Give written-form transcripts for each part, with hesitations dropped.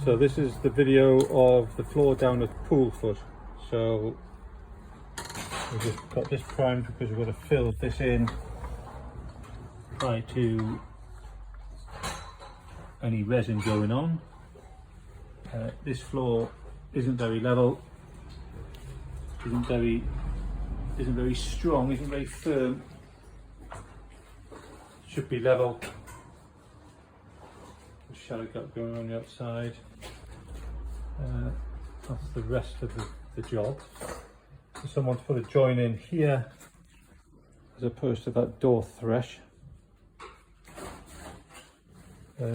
So this is the video of the floor down at Poolfoot. So we've just got this primed because we're going to fill this in prior to any resin going on. This floor isn't very level, isn't very strong, isn't very firm. Should be level. The shadow got going on the outside. That's the rest of the job. So someone's put a join in here as opposed to that door thresh. We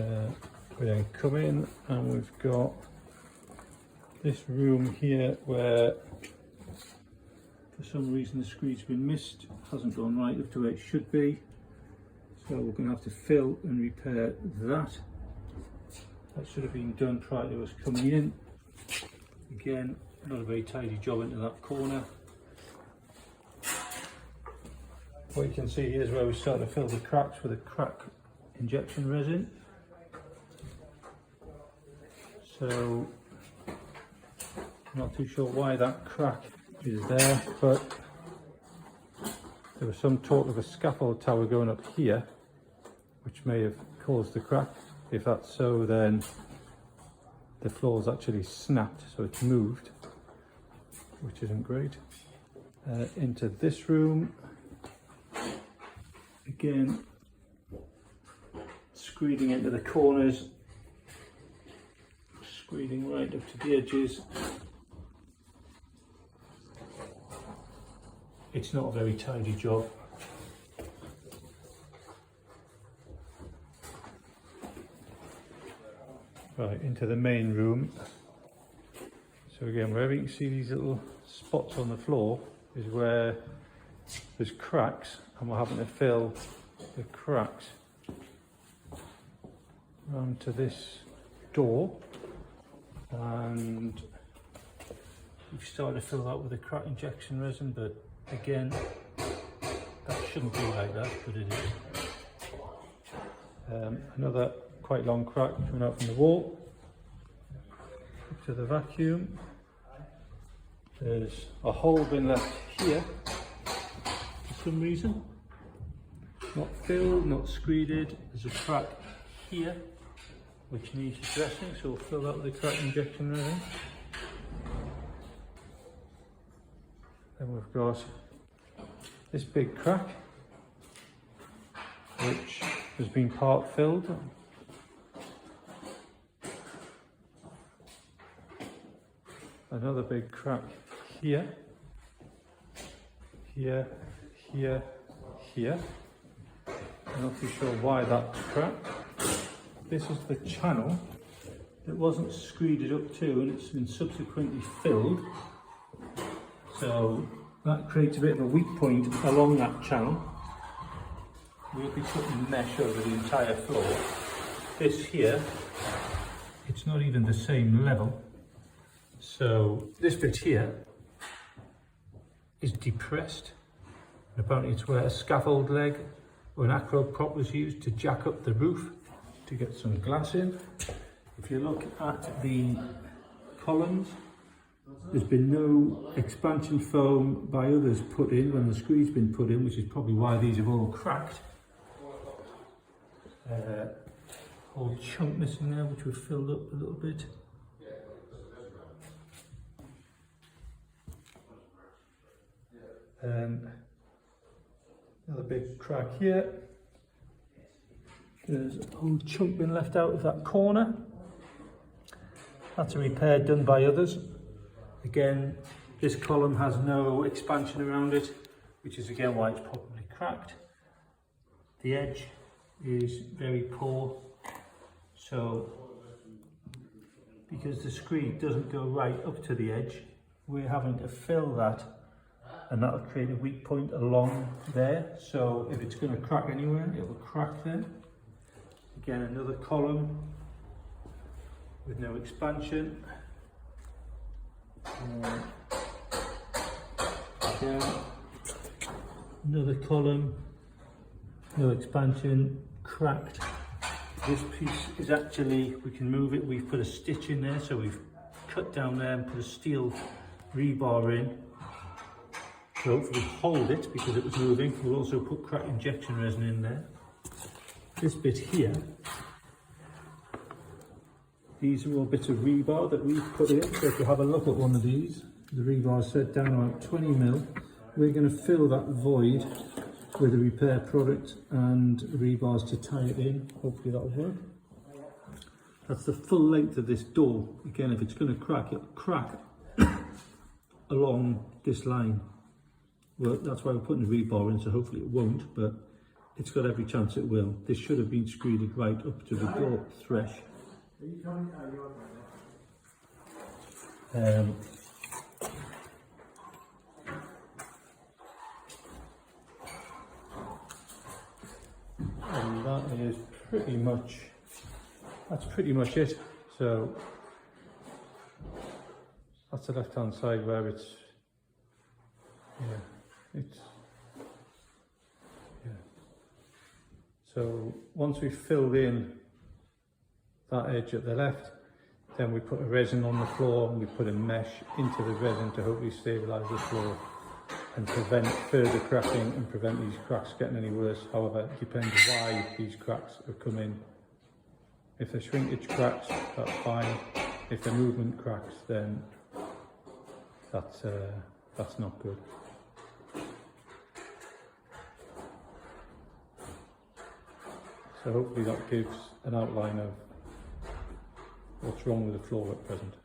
then come in and we've got this room here where for some reason the screed's been missed, hasn't gone right up to where it should be. So we're going to have to fill and repair that. That should have been done prior to us coming in. Again, not a very tidy job into that corner. What you can see here is where we start to fill the cracks with a crack injection resin. So, I'm not too sure why that crack is there, but there was some talk of a scaffold tower going up here, which may have caused the crack. If that's so, then the floor's actually snapped, so it's moved, which isn't great. Into this room, again, screeding into the corners, screeding right up to the edges. It's not a very tidy job. Right, into the main room. So again, wherever you can see these little spots on the floor is where there's cracks, and we're having to fill the cracks around to this door. And we've started to fill that with a crack injection resin, but again, that shouldn't be like that, but it is. Another quite long crack coming out from the wall. Up to the vacuum. There's a hole been left here for some reason. Not filled, not screeded. There's a crack here which needs addressing, so we'll fill that with a crack injection resin. Then we've got this big crack which has been part filled. Another big crack here, here, here, here. I'm not too sure why that's cracked. This is the channel that wasn't screeded up to, and it's been subsequently filled. So that creates a bit of a weak point along that channel. We'll be putting mesh over the entire floor. This here, it's not even the same level. So this bit here is depressed. And apparently it's where a scaffold leg or an acro prop was used to jack up the roof to get some glass in. If you look at the columns, there's been no expansion foam by others put in when the screed's been put in, which is probably why these have all cracked. Whole chunk missing there, which we've filled up a little bit. Another big crack here. There's a whole chunk been left out of that corner. That's a repair done by others. Again, this column has no expansion around it, which is again why it's probably cracked. The edge is very poor, so because the screed doesn't go right up to the edge, we're having to fill that, and that'll create a weak point along there. So if it's going to crack anywhere, it will crack there. Again, another column with no expansion. Again, another column, no expansion, cracked. This piece is actually, we can move it, we've put a stitch in there, so we've cut down there and put a steel rebar in to hopefully hold it because it was moving. We'll also put crack injection resin in there. This bit here, these are all bits of rebar that we've put in. So if you have a look at one of these, the rebar is set down about 20 mil. We're going to fill that void with a repair product and rebars to tie it in. Hopefully that'll work. That's the full length of this door. Again, if it's going to crack, it'll crack along this line. Well, that's why we're putting the rebar in, so hopefully it won't, but it's got every chance it will. This should have been screeded right up to the door thresh. And that is pretty much, that's pretty much it. So that's the left hand side where it's, so once we've filled in that edge at the left, then we put a resin on the floor and we put a mesh into the resin to hopefully stabilise the floor and prevent further cracking and prevent these cracks getting any worse. However, it depends why these cracks have come in. If they're shrinkage cracks, that's fine. If they're movement cracks, then that's not good. So hopefully that gives an outline of what's wrong with the floor at present.